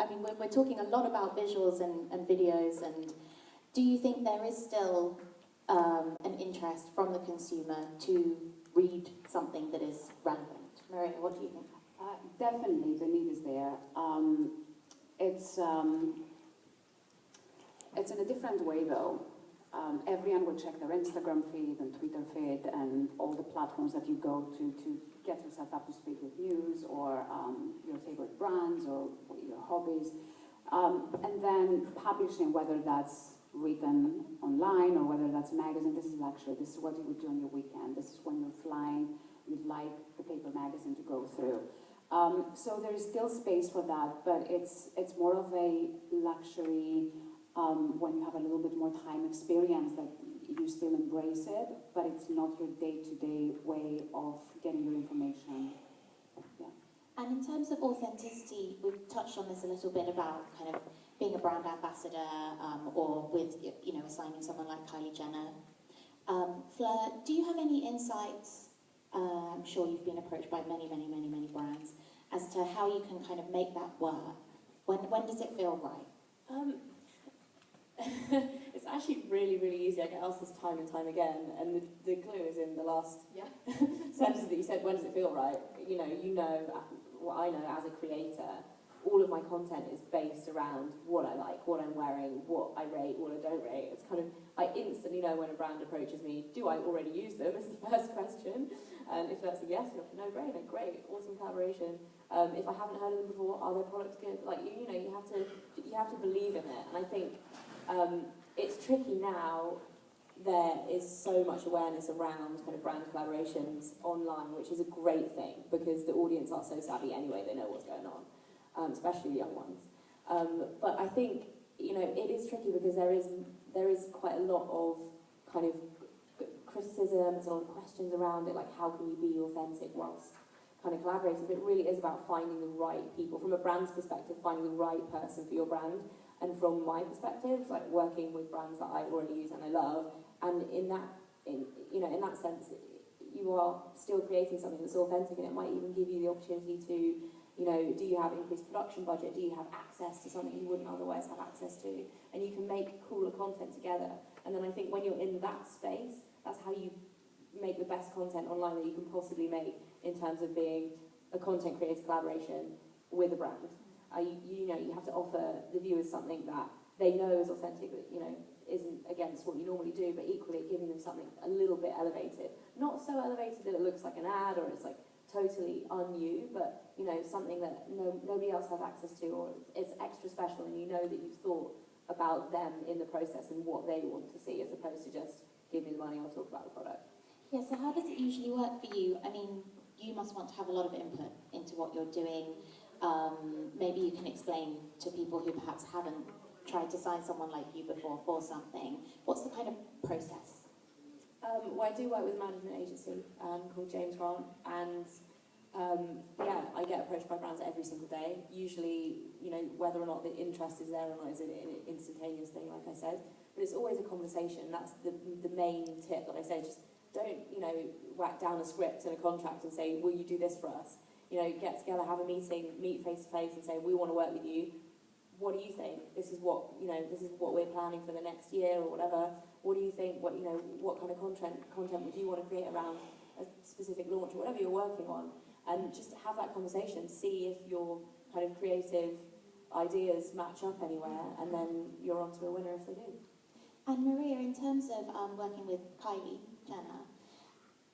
I mean, we're talking a lot about visuals and videos, and do you think there is still an interest from the consumer to read something that is relevant? Maria, what do you think? Definitely, the need is there. It's in a different way, though. Everyone will check their Instagram feed and Twitter feed and all the platforms that you go to get yourself up to speed with news or your favorite brands or your hobbies. And then publishing, whether that's written online or whether that's a magazine, this is what you would do on your weekend. This is when you're flying, you'd like the paper magazine to go through. So there is still space for that, but it's more of a luxury when you have a little bit more time experience that you still embrace it, but it's not your day-to-day way of getting your information. Yeah. And in terms of authenticity, we've touched on this a little bit about kind of being a brand ambassador or with, assigning someone like Kylie Jenner. Fleur, do you have any insights? I'm sure you've been approached by many brands as to how you can kind of make that work. When does it feel right? It's actually really easy. I get asked this time and time again, and the clue is in the last sentence that you said, when does it feel right? You know what I know as a creator, all of my content is based around what I like, what I'm wearing, what I rate, what I don't rate. It's kind of, I instantly know when a brand approaches me, do I already use them is the first question. And if that's a yes, no brainer, great, awesome collaboration. If I haven't heard of them before, are their products good? Like, you have to believe in it. And I think it's tricky now. There is so much awareness around kind of brand collaborations online, which is a great thing because the audience are so savvy anyway, they know what's going on, especially the young ones. But I think, it is tricky because there is quite a lot of kind of criticism, there's a lot of questions around it, like how can you be authentic whilst kind of collaborating, but it really is about finding the right people. From a brand's perspective, finding the right person for your brand, and from my perspective, like working with brands that I already use and I love, and in that sense, you are still creating something that's authentic, and it might even give you the opportunity to, do you have increased production budget? Do you have access to something you wouldn't otherwise have access to? And you can make cooler content together. And then I think when you're in that space, that's how you make the best content online that you can possibly make in terms of being a content creator collaboration with a brand. You have to offer the viewers something that they know is authentic, that isn't against what you normally do, but equally giving them something a little bit elevated. Not so elevated that it looks like an ad or it's like totally un-you, but something that nobody else has access to, or it's extra special, and that you've thought about them in the process and what they want to see, as opposed to just give me the money, I'll talk about the product. Yeah, so how does it usually work for you? I mean, you must want to have a lot of input into what you're doing. Maybe you can explain to people who perhaps haven't tried to sign someone like you before for something. What's the kind of process? Well, I do work with a management agency called James Grant, and I get approached by brands every single day. Usually, whether or not the interest is there or not is an instantaneous thing, like I said. But it's always a conversation. That's the main tip that I say. Just don't, whack down a script and a contract and say, will you do this for us? Get together, have a meeting, meet face to face and say, we want to work with you. What do you think? This is what we're planning for the next year or whatever. What do you think? What kind of content would you want to create around a specific launch or whatever you're working on? And just have that conversation, see if your kind of creative ideas match up anywhere, and then you're on to a winner if they do. And Maria, in terms of working with Kylie Jenner,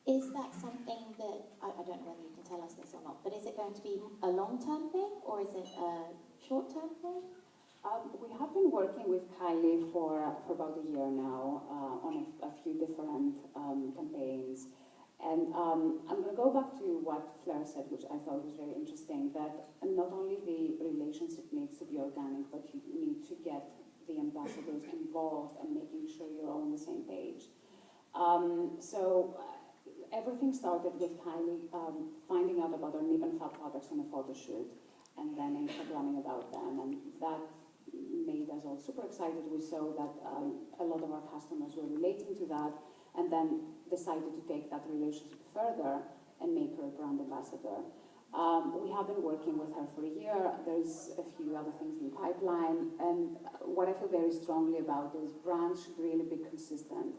is that something that, I don't know whether you can tell us this or not, but is it going to be a long-term thing or is it a short-term thing? We have been working with Kylie for about a year now on a few different campaigns. And I'm going to go back to what Fleur said, which I thought was very interesting, that not only the relationship needs to be organic, but you need to get the ambassadors involved and making sure you're all on the same page. So everything started with Kylie finding out about our Nib and Fab products on a photo shoot, and then Instagramming about them, and that made us all super excited. We saw that a lot of our customers were relating to that, and then decided to take that relationship further and make her a brand ambassador. We have been working with her for a year. There's a few other things in the pipeline. And what I feel very strongly about is brands should really be consistent.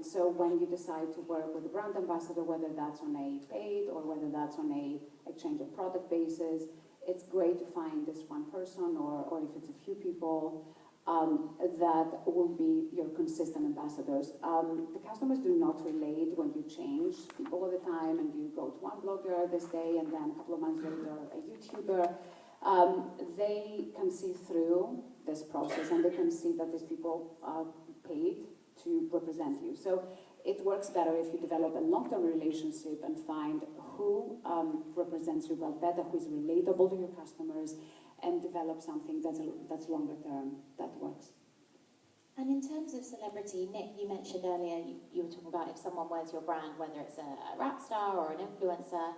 So when you decide to work with a brand ambassador, whether that's on a paid or whether that's on a exchange of product basis, it's great to find this one person or if it's a few people that will be your consistent ambassadors. The customers do not relate when you change people all the time and you go to one blogger this day and then a couple of months later a YouTuber. They can see through this process and they can see that these people are paid to represent you. So it works better if you develop a long-term relationship and find who represents you well better, who is relatable to your customers, and develop something that's longer term that works. And in terms of celebrity, Nick, you mentioned earlier, you were talking about if someone wears your brand, whether it's a rap star or an influencer,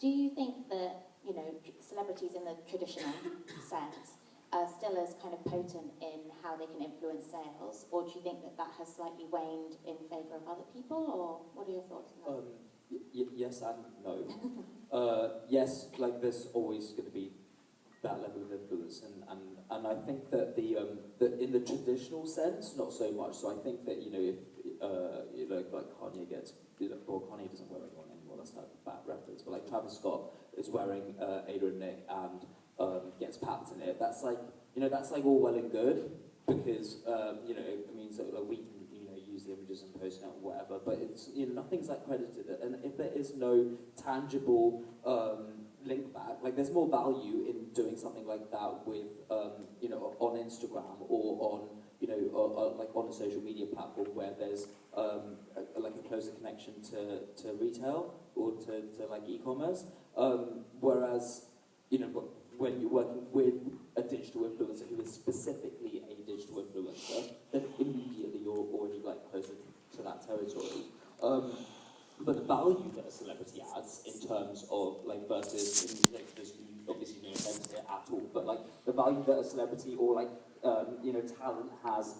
do you think that, you know, celebrities in the traditional sense are still as kind of potent in how they can influence sales, or do you think that that has slightly waned in favour of other people, or what are your thoughts on that? Yes and no. Yes, like there's always going to be that level of influence, and I think that that in the traditional sense, not so much. So I think that, you know, if you know, like Kanye gets, you know, well, Kanye doesn't wear anyone anymore. That's not a bad reference, but like Travis Scott is wearing Ada and Nick and gets packed in it. That's like, you know, that's like all well and good because you know, it means that like, we can, you know, use the images and post it or whatever. But it's, you know, nothing's like credited, and if there is no tangible link back, like there's more value in doing something like that with you know, on Instagram or on, you know, or like on a social media platform where there's like a closer connection to retail or to like e-commerce, whereas, you know, when you're working with a digital influencer who is specifically a digital influencer, then immediately you're already like closer to that territory. But the value that a celebrity adds in terms of like versus, like, there's obviously no offense here at all, but like the value that a celebrity or like you know, talent has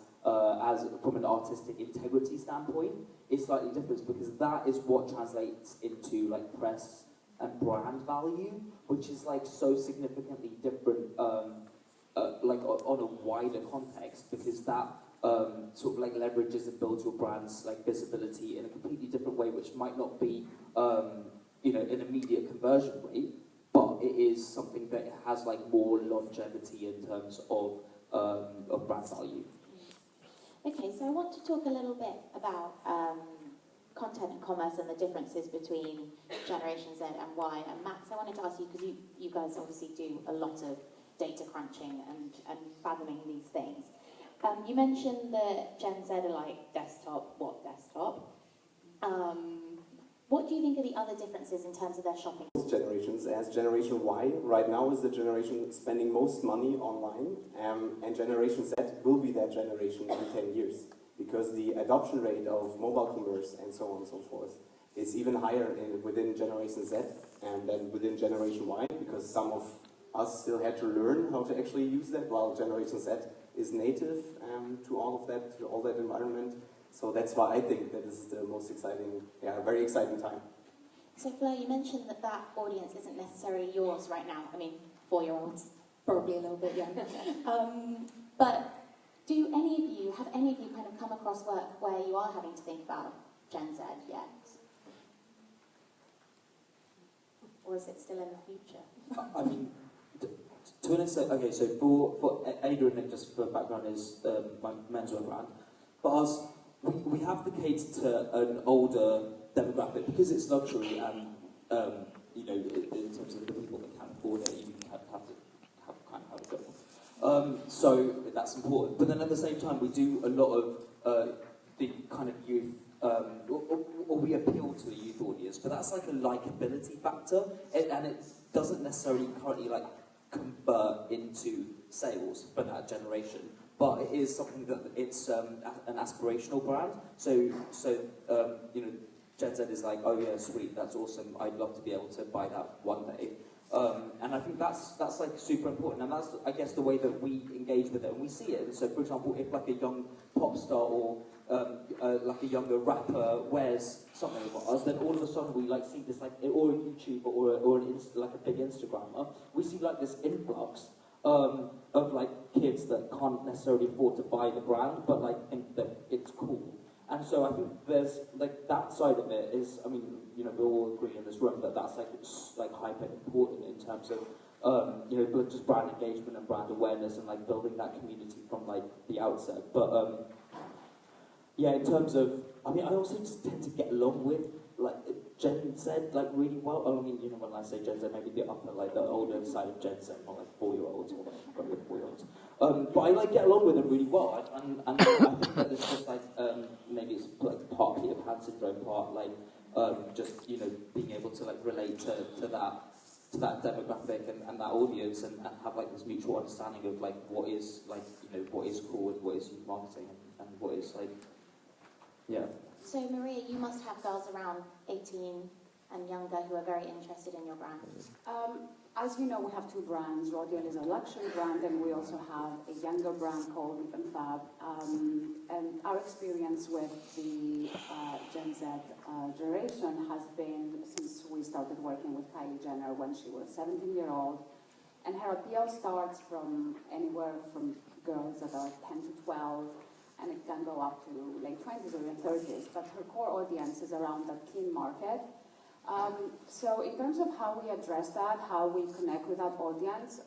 as from an artistic integrity standpoint is slightly different, because that is what translates into like press and brand value, which is like so significantly different like on a wider context, because that sort of like leverages and builds your brand's like visibility in a completely different way, which might not be you know, an immediate conversion rate, but it is something that has like more longevity in terms of brand value. Okay, so I want to talk a little bit about content and commerce and the differences between Generation Z and Y. And Max, I wanted to ask you, because you guys obviously do a lot of data crunching and fathoming these things. You mentioned that Gen Z are like desktop, what desktop? What do you think are the other differences in terms of their shopping? Generations, as Generation Y right now is the generation spending most money online, and Generation Z will be that generation in 10 years, because the adoption rate of mobile commerce and so on and so forth is even higher within Generation Z than within Generation Y, because some of us still had to learn how to actually use that, while Generation Z is native to all of that, to all that environment. So that's why I think that is the most exciting, very exciting time. So Fleur, you mentioned that that audience isn't necessarily yours right now. I mean, 4-year-olds, probably a little bit younger. But have any of you kind of come across work where you are having to think about Gen Z yet? Or is it still in the future? I mean, to an extent, okay, so for Ada and Nick, just for background, is my menswear brand. But us, we have to cater to an older demographic because it's luxury, and you know, in terms of the people that can afford it, you have to kind of have a job. So that's important. But then at the same time, we do a lot of the kind of youth, or we appeal to a youth audience. But that's like a likability factor, and it doesn't necessarily currently like convert into sales for that generation. But it is something that it's an aspirational brand. So you know, Gen Z is like, oh yeah, sweet, that's awesome. I'd love to be able to buy that one day. And I think that's like super important, and that's, I guess, the way that we engage with it and we see it. And so, for example, if like a young pop star or like a younger rapper wears something of ours, then all of a sudden we like see this, like, or a YouTuber or like a big Instagrammer, we see like this influx of like kids that can't necessarily afford to buy the brand, but like think that it's cool. And so I think there's like that side of it is, I mean, you know, we all agree in this room that that's like hyper important in terms of you know, just brand engagement and brand awareness and like building that community from like the outset. But yeah, in terms of, I mean, I also just tend to get along with like Gen Z like really well. I mean, you know, when I say Gen Z, maybe the upper, like the older side of Gen Z, not like 4-year-olds or like 4-year-olds. But I like get along with them really well, and I think that it's just like maybe it's like part Peter Pan syndrome, part like just, you know, being able to like relate to that demographic and that audience and have like this mutual understanding of like what is like, you know, what is cool and what is youth marketing and what is like, yeah. So Maria, you must have girls around 18 and younger who are very interested in your brand. As you know, we have two brands. Rodial is a luxury brand, and we also have a younger brand called Rip and Fab. And our experience with the Gen Z generation has been since we started working with Kylie Jenner when she was 17-year-old. And her appeal starts from anywhere from girls that are 10 to 12, and it can go up to late 20s or even 30s. But her core audience is around that teen market. So in terms of how we address that, how we connect with that audience,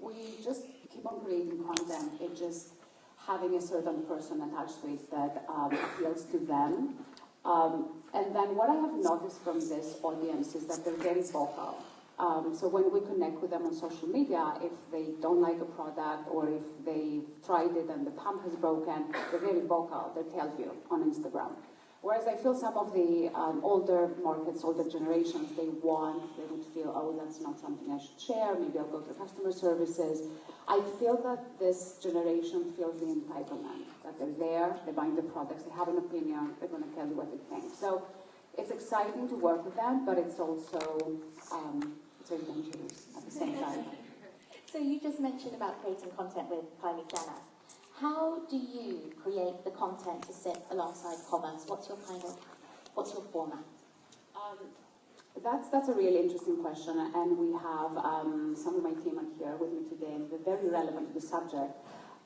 we just keep on creating content. It's just having a certain person attached to it that appeals to them. And then what I have noticed from this audience is that they're very vocal. So when we connect with them on social media, if they don't like a product or if they've tried it and the pump has broken, they're very vocal. They tell you on Instagram. Whereas I feel some of the older markets, older generations, they would feel, oh, that's not something I should share, maybe I'll go to customer services. I feel that this generation feels the entitlement, that they're there, they're buying the products, they have an opinion, they're going to tell you what they think. So it's exciting to work with them, but it's also it's very dangerous at the same time. So you just mentioned about creating content with Kylie Jenner. How do you create the content to sit alongside commerce? What's your format? That's a really interesting question, and we have some of my team are here with me today, and they're very relevant to the subject.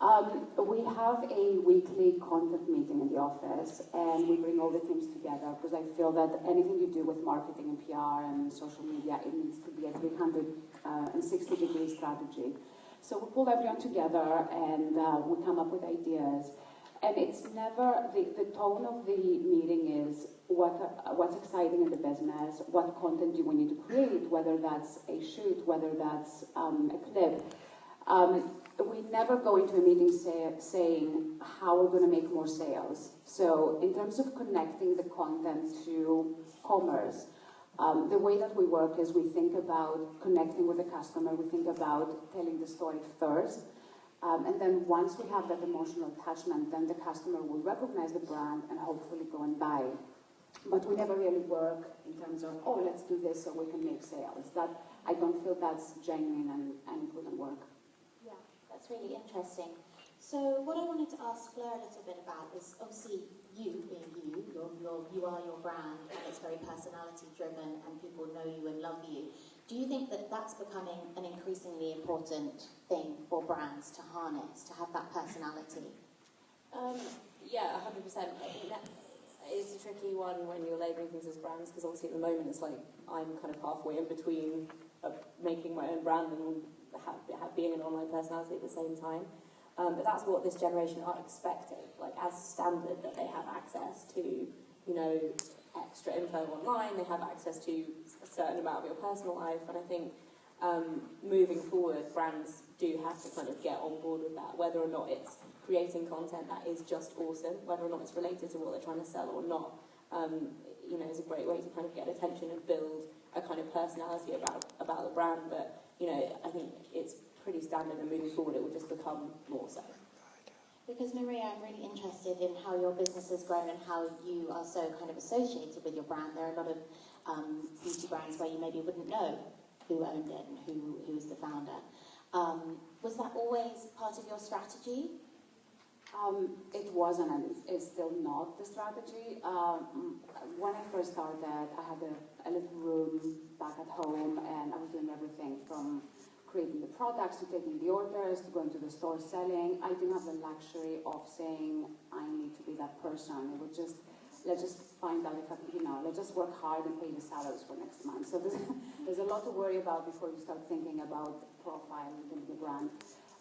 We have a weekly content meeting in the office, and we bring all the teams together because I feel that anything you do with marketing and PR and social media, it needs to be a 360-degree strategy. So we pull everyone together and we come up with ideas. And it's never, the tone of the meeting is what's exciting in the business, what content do we need to create, whether that's a shoot, whether that's a clip. We never go into a meeting saying how we're going to make more sales. So in terms of connecting the content to commerce, the way that we work is we think about connecting with the customer, we think about telling the story first, and then once we have that emotional attachment, then the customer will recognize the brand and hopefully go and buy. But we never really work in terms of, oh, let's do this so we can make sales. That, I don't feel that's genuine and it wouldn't work. Yeah, that's really interesting. So what I wanted to ask Fleur a little bit about is, obviously, you being you are your brand, and it's very personality driven, and people know you and love you. Do you think that that's becoming an increasingly important thing for brands to harness, to have that personality? Yeah, 100%. I think that is a tricky one when you're labelling things as brands, because obviously at the moment it's like I'm kind of halfway in between making my own brand and being an online personality at the same time. But that's what this generation are expecting, like as standard, that they have access to, you know, extra info online, they have access to a certain amount of your personal life, and I think moving forward, brands do have to kind of get on board with that, whether or not it's creating content that is just awesome, whether or not it's related to what they're trying to sell or not, you know, is a great way to kind of get attention and build a kind of personality about the brand, but, you know, I think it's pretty standard, and moving forward it will just become more so. Because Maria, I'm really interested in how your business has grown and how you are so kind of associated with your brand. There are a lot of beauty brands where you maybe wouldn't know who owned it and who was the founder. Was that always part of your strategy? It wasn't, and it's still not the strategy. When I first started, I had a little room back at home, and I was doing everything from creating the products, to taking the orders, to going to the store selling. I didn't have the luxury of saying, I need to be that person. It was just, let's just find out if I, let's just work hard and pay the salaries for next month. So there's a lot to worry about before you start thinking about profile and building the brand.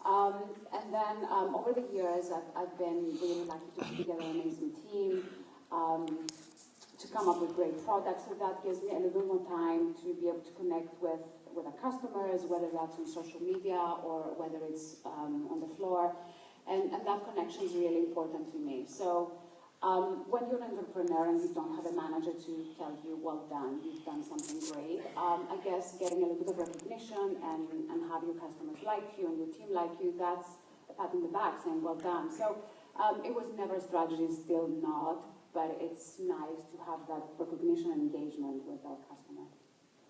And then over the years, I've been really lucky to put together an amazing team, to come up with great products. So that gives me a little more time to be able to connect with our customers, whether that's on social media or whether it's on the floor. And that connection is really important to me. So when you're an entrepreneur and you don't have a manager to tell you, well done, you've done something great, I guess getting a little bit of recognition and having your customers like you and your team like you, that's a pat on the back saying, well done. So it was never a strategy, still not, but it's nice to have that recognition and engagement with our customers.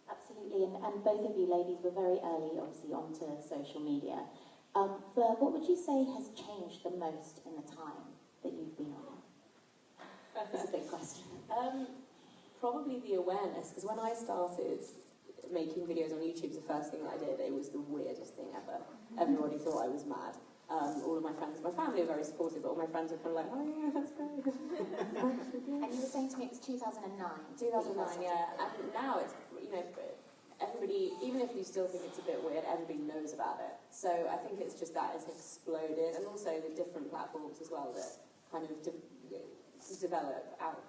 Absolutely, and both of you ladies were very early, obviously, onto social media. Fleur, what would you say has changed the most in the time that you've been on? That's a big question. Probably the awareness, because when I started making videos on YouTube, the first thing that I did, it was the weirdest thing ever. Everybody thought I was mad. All of my friends, my family were very supportive, but all my friends were kind of like, oh yeah, that's great. And you were saying to me it was 2009. 2009, yeah. And now it's, everybody, even if you still think it's a bit weird, everybody knows about it. So I think it's just that it's exploded, and also the different platforms as well that kind of develop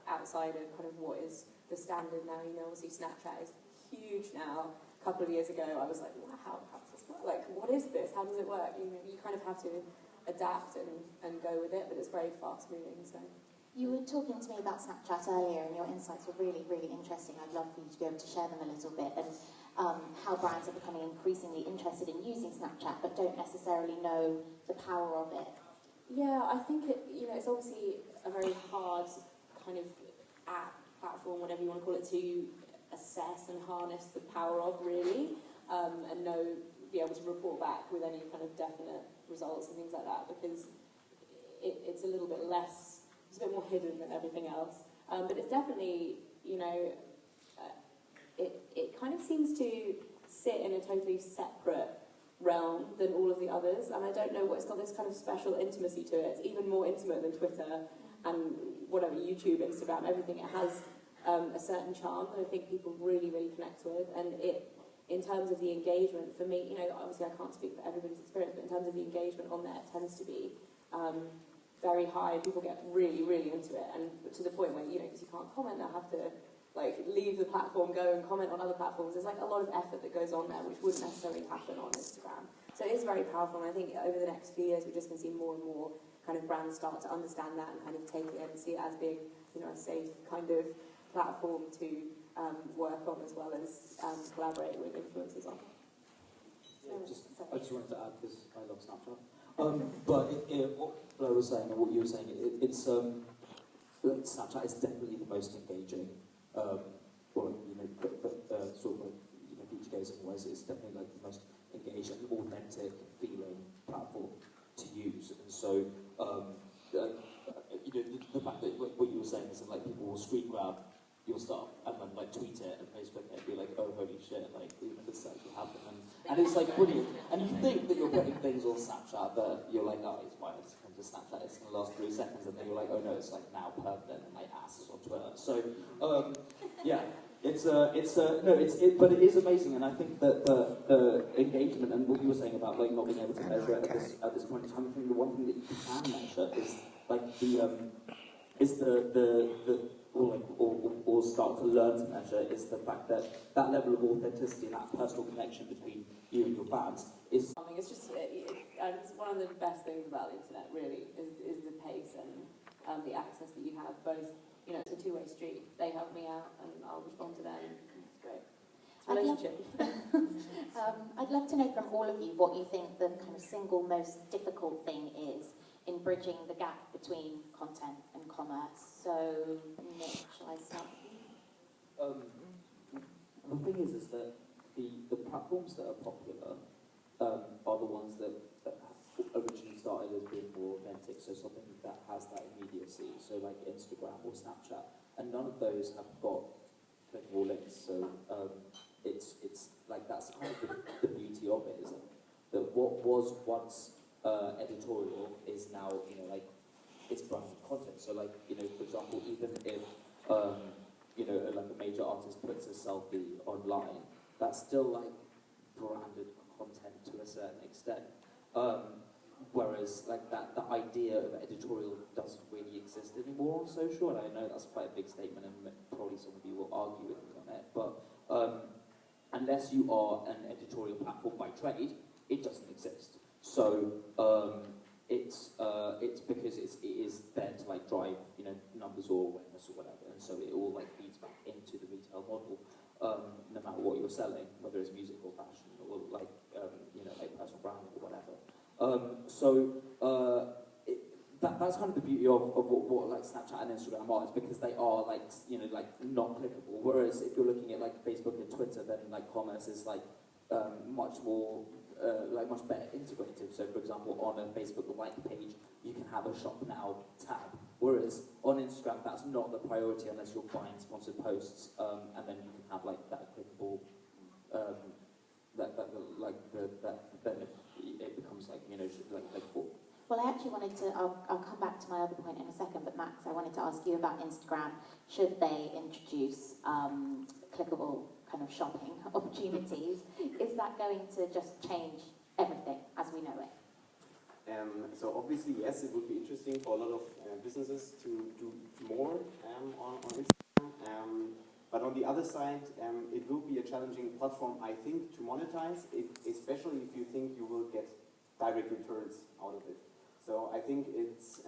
outside of kind of what is the standard now. Obviously Snapchat is huge now. A couple of years ago, I was like, wow, how does this work? Like, what is this? How does it work? You kind of have to adapt and go with it, but it's very fast moving. So. You were talking to me about Snapchat earlier, and your insights were really, really interesting. I'd love for you to be able to share them a little bit, and how brands are becoming increasingly interested in using Snapchat, but don't necessarily know the power of it. Yeah, I think it's obviously a very hard kind of app, platform, whatever you want to call it, to assess and harness the power of, really, and be able to report back with any kind of definite results and things like that, because it's a little bit less, it's a bit more hidden than everything else. But it's definitely, it kind of seems to sit in a totally separate realm than all of the others, and I don't know what, it's got this kind of special intimacy to it. It's even more intimate than Twitter and whatever, YouTube, Instagram, everything. It has a certain charm that I think people really, really connect with, and in terms of the engagement, for me, obviously I can't speak for everybody's experience, but in terms of the engagement on there, it tends to be very high. People get really, really into it, and to the point where, because you can't comment, they'll have to leave the platform, go and comment on other platforms. There's a lot of effort that goes on there, which wouldn't necessarily happen on Instagram. So it is very powerful, and I think over the next few years we're just going to see more and more kind of brands start to understand that and kind of take it and see it as being, a safe kind of platform to work on, as well as collaborate with influencers on. I just wanted to add, because I love Snapchat. But what I was saying, or what you were saying, Snapchat is definitely the most engaging. Beach Gaze and wise, it's definitely the most engaging, authentic feeling platform to use. And so, the fact that what you were saying is that people will screen grab your stuff and then tweet it and Facebook it and be like, oh holy shit, this actually happened, and it's brilliant. And you think that you're putting things on Snapchat that you're like, oh, it's fine, it's come to Snapchat, it's going to last 3 seconds, and then you're like, oh no, it's now permanent and my ass is on Twitter. So yeah, but it is amazing, and I think that the engagement and what you were saying about not being able to measure it at this point in time, I think the one thing that you can measure is or start to learn to measure is the fact that that level of authenticity and that personal connection between you and your fans is. It's just it's one of the best things about the internet, really, is the pace and the access that you have. Both, it's a two-way street. They help me out, and I'll respond to them. It's great. It's a relationship. I'd love to know from all of you what you think the kind of single most difficult thing is in bridging the gap between content and commerce. So, Nick, shall I start? The thing is that the platforms that are popular are the ones that originally started as being more authentic, so something that has that immediacy, so like Instagram or Snapchat, and none of those have got clickable links, so it's like that's kind of the beauty of it, is that what was once editorial is now, you know, like, it's branded content. So like, you know, for example, even if you know, like a major artist puts a selfie online, that's still like branded content to a certain extent. Whereas like the idea of editorial doesn't really exist anymore on social, and I know that's quite a big statement, and probably some of you will argue with me on it, but unless you are an editorial platform by trade, it doesn't exist. So it's because it is there to like drive, you know, numbers or awareness or whatever, and so it all like feeds back into the retail model, no matter what you're selling, whether it's music or fashion or like you know, like personal brand or whatever. That's kind of the beauty of what like Snapchat and Instagram are, is because they are like, you know, like not clickable. Whereas if you're looking at like Facebook and Twitter, then like commerce is like much more like much better integrated. So for example, on a Facebook like page, you can have a shop now tab. Whereas on Instagram, that's not the priority unless you're buying sponsored posts, and then you can have like that clickable, then it becomes like, you know, like clickable. Well, I actually wanted to, I'll come back to my other point in a second, but Max, I wanted to ask you about Instagram. Should they introduce clickable kind of shopping opportunities? Is that going to just change everything as we know it? So obviously, yes, it would be interesting for a lot of businesses to do more on Instagram. But on the other side, it will be a challenging platform, I think, to monetize, especially if you think you will get direct returns out of it. So I think it's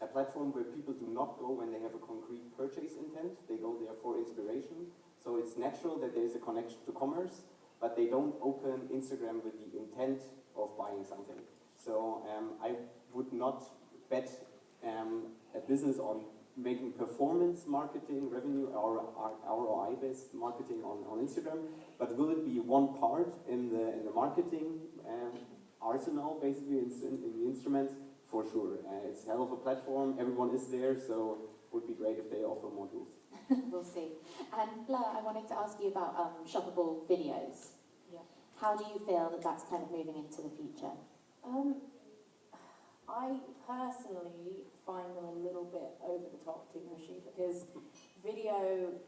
a platform where people do not go when they have a concrete purchase intent. They go there for inspiration. So it's natural that there's a connection to commerce, but they don't open Instagram with the intent of buying something. So I would not bet a business on making performance marketing revenue or ROI-based marketing on Instagram, but will it be one part in the marketing arsenal, basically, in the instruments? For sure. It's a hell of a platform, everyone is there, so it would be great if they offer more tools. We'll see. And Fleur, I wanted to ask you about shoppable videos. Yeah. How do you feel that that's kind of moving into the future? I personally find them a little bit over the top, too mushy, because video,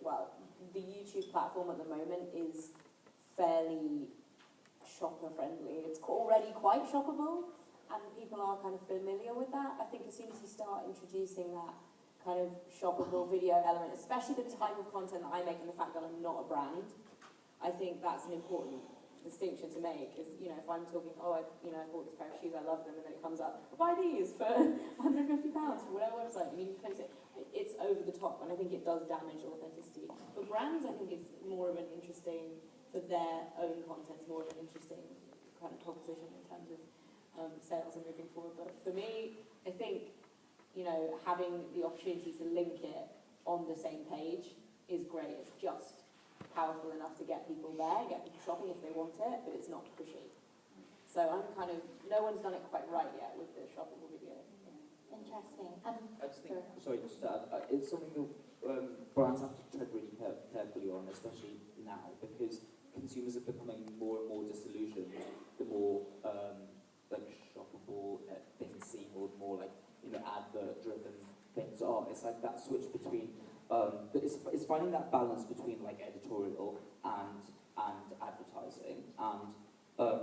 well, the YouTube platform at the moment is fairly shopper friendly. It's already quite shoppable, and people are kind of familiar with that. I think as soon as you start introducing that kind of shoppable video element, especially the type of content that I make and the fact that I'm not a brand, I think that's an important distinction to make. Is, you know, if I'm talking, oh, I bought this pair of shoes, I love them, and then it comes up, buy these for £150 from whatever website, and you can place it. It's over the top, and I think it does damage authenticity. For brands, I think it's more of an interesting, for their own content, more of an interesting kind of proposition in terms of sales and moving forward. But for me, I think, you know, having the opportunity to link it on the same page is great. It's just powerful enough to get people there, get people shopping if they want it, but it's not pushy. So I'm kind of, no one's done it quite right yet with the shoppable video. Interesting. I just think, sorry, just to add, it's something that brands have to tread really carefully on, especially now, because consumers are becoming more and more disillusioned the more like shoppable things seem, or more like, you know, advert-driven things are. It's like that switch between, it's finding that balance between like editorial and advertising, and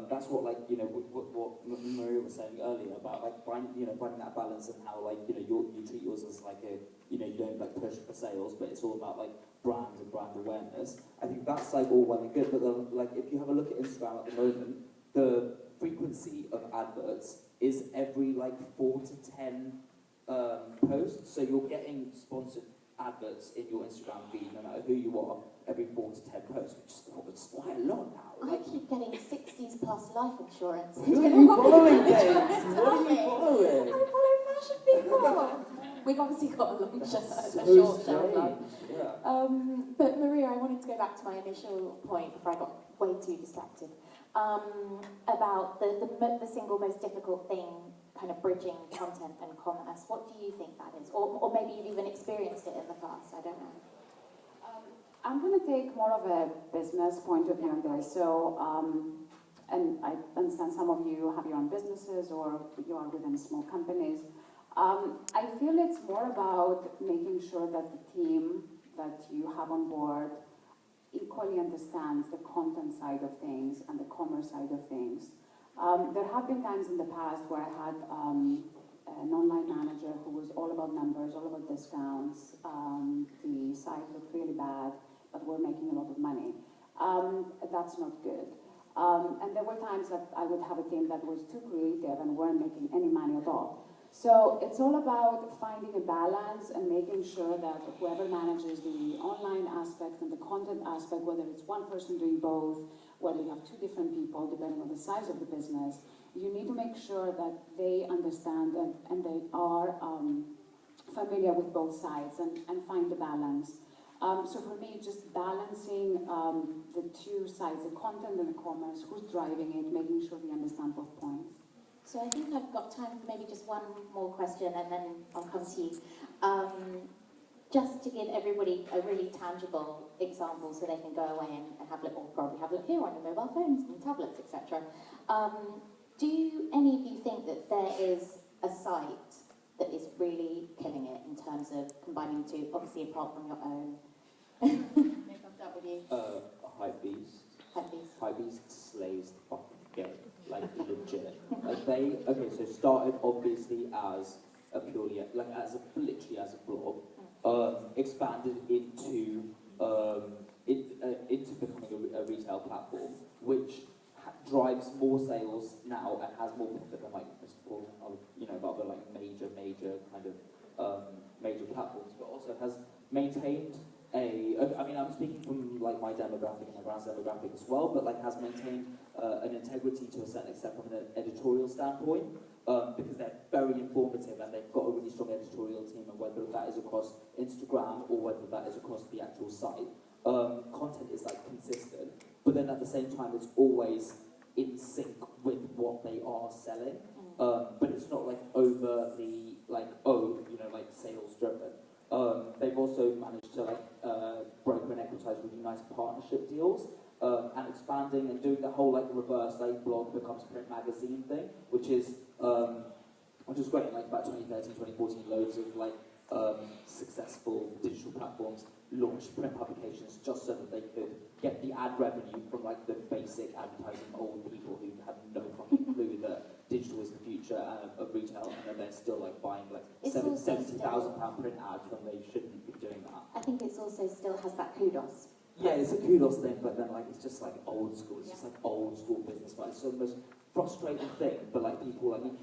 that's what, like, you know, what Maria was saying earlier about like finding that balance, and how, like, you know, you treat yours as like a, you know, you don't like push for sales, but it's all about like brand and brand awareness. I think that's like all well and good, but then, like, if you have a look at Instagram at the moment, the frequency of adverts is every like 4 to 10 posts. So you're getting sponsored adverts in your Instagram feed, no matter who you are, every 4 to 10 posts, which is quite a lot now. I keep getting 60s plus life insurance. Who are you following, James? What are you following? I follow fashion people. We've obviously got a long That's a so short shelf life. strange. Yeah. But Maria, I wanted to go back to my initial point before I got way too distracted, about the single most difficult thing, kind of bridging content and commerce. What do you think that is? Or maybe you've even experienced it in the past, I don't know. I'm going to take more of a business point of view on this. So, and I understand some of you have your own businesses or you are within small companies. I feel it's more about making sure that the team that you have on board equally understands the content side of things and the commerce side of things. There have been times in the past where I had an online manager who was all about numbers, all about discounts. The site looked really bad, but we're making a lot of money. That's not good. And there were times that I would have a team that was too creative and weren't making any money at all. So it's all about finding a balance and making sure that whoever manages the online aspect and the content aspect, whether it's one person doing both, whether you have two different people, depending on the size of the business, you need to make sure that they understand and they are familiar with both sides and find the balance. So for me, just balancing the two sides, the content and the commerce, who's driving it, making sure we understand both points. So I think I've got time for maybe just one more question and then I'll come to you. Just to give everybody a really tangible example so they can go away and have a look, or probably have a look here on your mobile phones and tablets, etc. Do any of you think that there is a site that is really killing it in terms of combining the two, obviously apart from your own? Maybe I'll start with you. Hypebeast. Hypebeast. Hypebeast slays the fucking game. Like, legit. Like, so started obviously as a purely, like, literally as a blog, expanded into becoming a retail platform, which drives more sales now and has more profit than, like, other, like, major kind of, major platforms, but also has maintained I'm speaking from like my demographic and my brand's demographic as well, but like has maintained an integrity to a certain extent from an editorial standpoint, because they're very informative and they've got a really strong editorial team, and whether that is across Instagram or whether that is across the actual site, content is like consistent, but then at the same time it's always in sync with what they are selling, but it's not like overtly like sales driven. They've also managed to broker and equitize with United Partnership deals, and expanding and doing the whole like reverse like blog becomes print magazine thing, which is great. Like about 2013, 2014, loads of like successful digital platforms launched print publications just so that they could get the ad revenue from like the basic advertising old people who have no fucking clue that digital is the future of retail, and then they're still like buying like £70,000 print ads when they shouldn't be doing that. I think it's also still has that kudos. Yeah, it's a kudos thing, but then like it's just like old school. It's just like old school business, but it's the most frustrating thing. But like people like me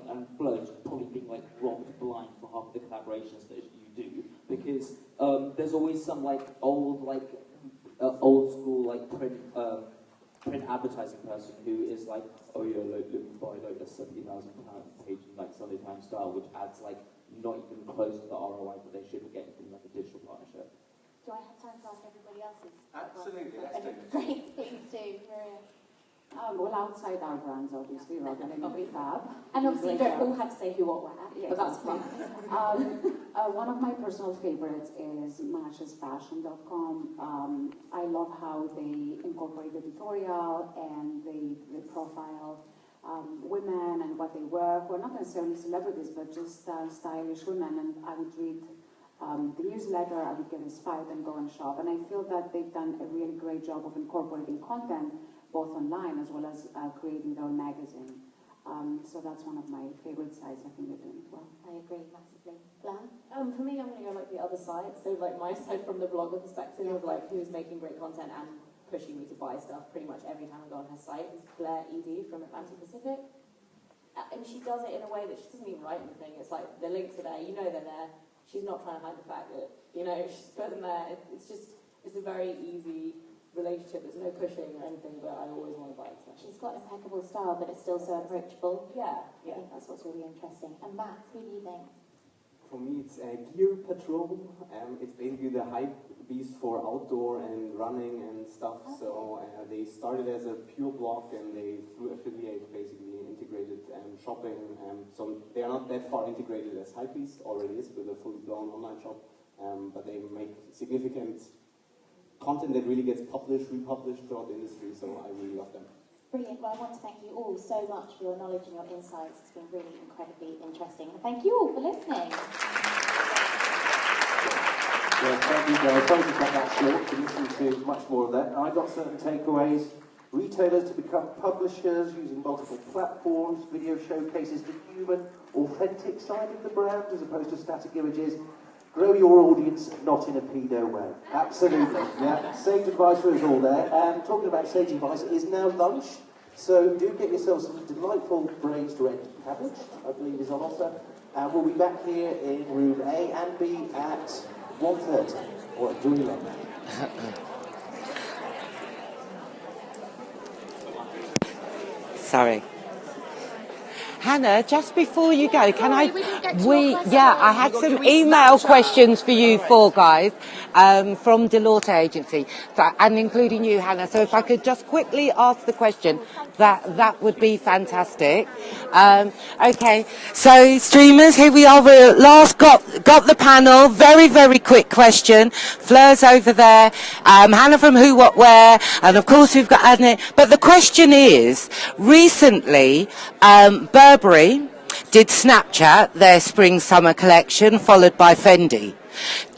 and Flo just probably being like robbed blind for half the collaborations that you do, because there's always some like old school like print advertising person who is like, oh yeah, like let me buy like a £70,000 page in like Sunday Times style, which adds like not even close to the ROI that they should be getting from like a digital partnership. Do I have time to ask everybody else's? Absolutely, let's do it. Great, please do, Maria. Well, outside our brands, obviously, rather than in Fab. And obviously, you don't all have to say who or where, Yeah, but that's fine. One of my personal favorites is matchesfashion.com. I love how they incorporate editorial and they profile women and what they wear, who are not necessarily celebrities, but just stylish women. And I would read the newsletter, I would get inspired and go and shop. And I feel that they've done a really great job of incorporating content both online as well as creating their own magazine. So that's one of my favorite sites I think they're doing well. I agree massively. Blair? For me, I'm going to go like the other side. So like my side from the blogger perspective of like who's making great content and pushing me to buy stuff pretty much every time I go on her site is Blair ED from Atlantic Pacific. And she does it in a way that she doesn't even write anything. It's like the links are there, you know they're there. She's not trying to hide the fact that, she's put them there. It's a very easy relationship. There's no pushing or anything, but I always want to buy stuff. She's got impeccable style, but it's still so approachable. Yeah. I think that's what's really interesting. And Matt, who do you think? For me, it's Gear Patrol. It's basically the hype beast for outdoor and running and stuff. Okay. So they started as a pure blog, and they, through affiliate, basically integrated shopping. So they are not that far integrated as Hypebeast already is with a fully blown online shop. But they make significant content that really gets published, republished throughout the industry. So I really love them. Brilliant. Well, I want to thank you all so much for your knowledge and your insights. It's been really incredibly interesting. And thank you all for listening. Yeah, thank you guys. Sorry to cut that short, to listen to much more of that. I got certain takeaways. Retailers to become publishers using multiple platforms, video showcases the human, authentic side of the brand as opposed to static images. Grow your audience, not in a pedo way. Absolutely, yeah. Sage advice for us all there. And talking about sage advice, it is now lunch. So do get yourselves some delightful braised red cabbage, I believe is on offer. And we'll be back here in room A and B at 1:30 or at 11. Sorry. Hannah, just before you go, can I had some email questions for you four guys from Delortae agency, and including you, Hannah. So if I could just quickly ask the question, that would be fantastic. Okay, so streamers, here we are. We last got the panel. Very, very quick question. Fleur's over there. Hannah from Who, What, Where, and of course we've got Adnet. But the question is, recently, Burberry did Snapchat, their spring-summer collection, followed by Fendi.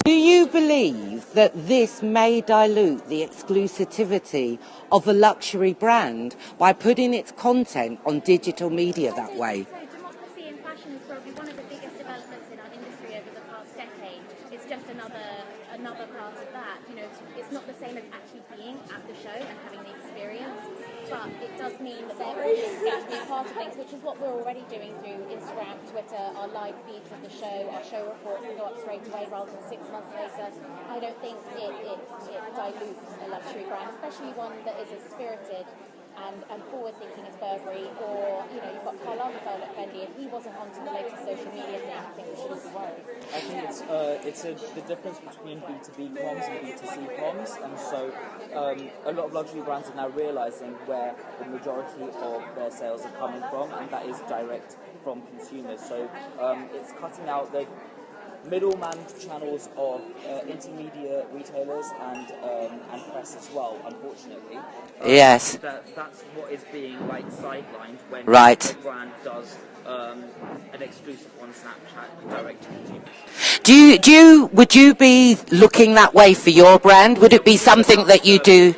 Do you believe that this may dilute the exclusivity of a luxury brand by putting its content on digital media that way? So democracy in fashion is probably one of the biggest developments in our industry over the past decade. It's just another part of that. You know, it's not the same as actually being at the show and having the experience. But it does mean that their audience gets to be a part of things, which is what we're already doing through Instagram, Twitter, our live feeds of the show, our show reports will go up straight away rather than 6 months later. I don't think it dilutes a luxury brand, especially one that is as spirited and forward-thinking as Burberry, or, you know, you've got Karl Lagerfeld at Fendi, and he wasn't onto the latest social media thing. I think we should all be worried. I think it's the difference between B2B comms and B2C comms, and so a lot of luxury brands are now realising where the majority of their sales are coming from, and that is direct from consumers. So it's cutting out the middleman channels of intermediate retailers and press as well, unfortunately. Yes. That's what is being sidelined when the brand does an exclusive on Snapchat direct to consumers. Would you be looking that way for your brand? Would it be something that you do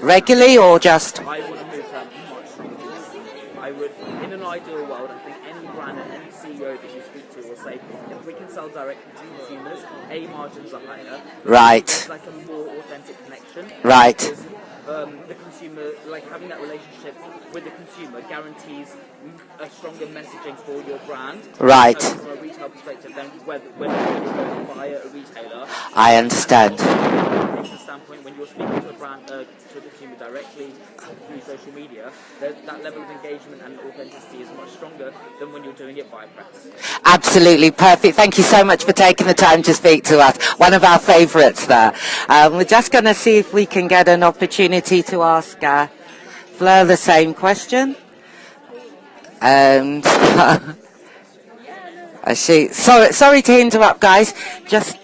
regularly or just? I wouldn't move that much. I would, in an ideal world, I think any brand and any CEO that you speak to will say, if we can sell directly to consumers, margins are higher. Right. It's like a more authentic connection. Right. Because the consumer, having that relationship with the consumer guarantees a stronger messaging for your brand. Right. So from a retail perspective, then when you're going to buy at a retailer. I understand. From a standpoint, when you're speaking to a brand, to a consumer directly through social media, that level of engagement and authenticity is much stronger than when you're doing it by press. Absolutely perfect. Thank you so much for taking the time to speak to us. One of our favourites there. We're just going to see if we can get an opportunity to ask Fleur the same question. I see. Sorry to interrupt, guys. Just.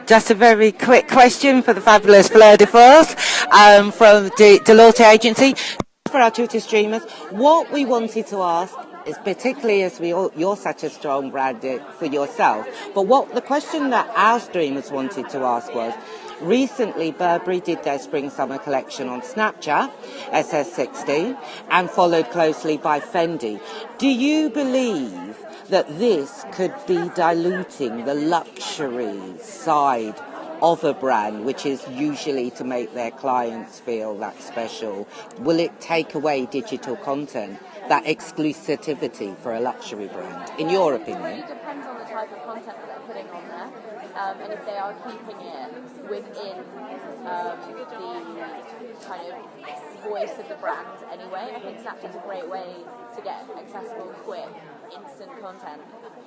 Just a very quick question for the fabulous Fleur de France from the Delortae agency. For our Twitter streamers, what we wanted to ask is, particularly as you're such a strong brand for yourself, but what the question that our streamers wanted to ask was, recently Burberry did their spring-summer collection on Snapchat, SS16, and followed closely by Fendi. Do you believe that this could be diluting the luxury side of a brand, which is usually to make their clients feel that special? Will it take away digital content, that exclusivity for a luxury brand, in your opinion? It really depends on the type of content that they're putting on there. and if they are keeping it within the kind of voice of the brand anyway, I think Snapchat's a great way to get accessible, quick, instant content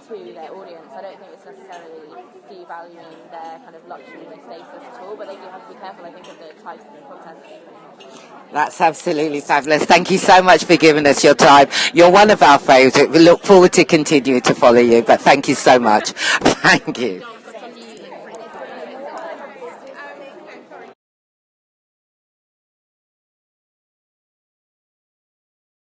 to their audience. I don't think it's necessarily devaluing their kind of luxury status at all, but they do have to be careful, I think, of the type of content. That's absolutely fabulous. Thank you so much for giving us your time. You're one of our favourites. We look forward to continuing to follow you, but thank you so much. Thank you.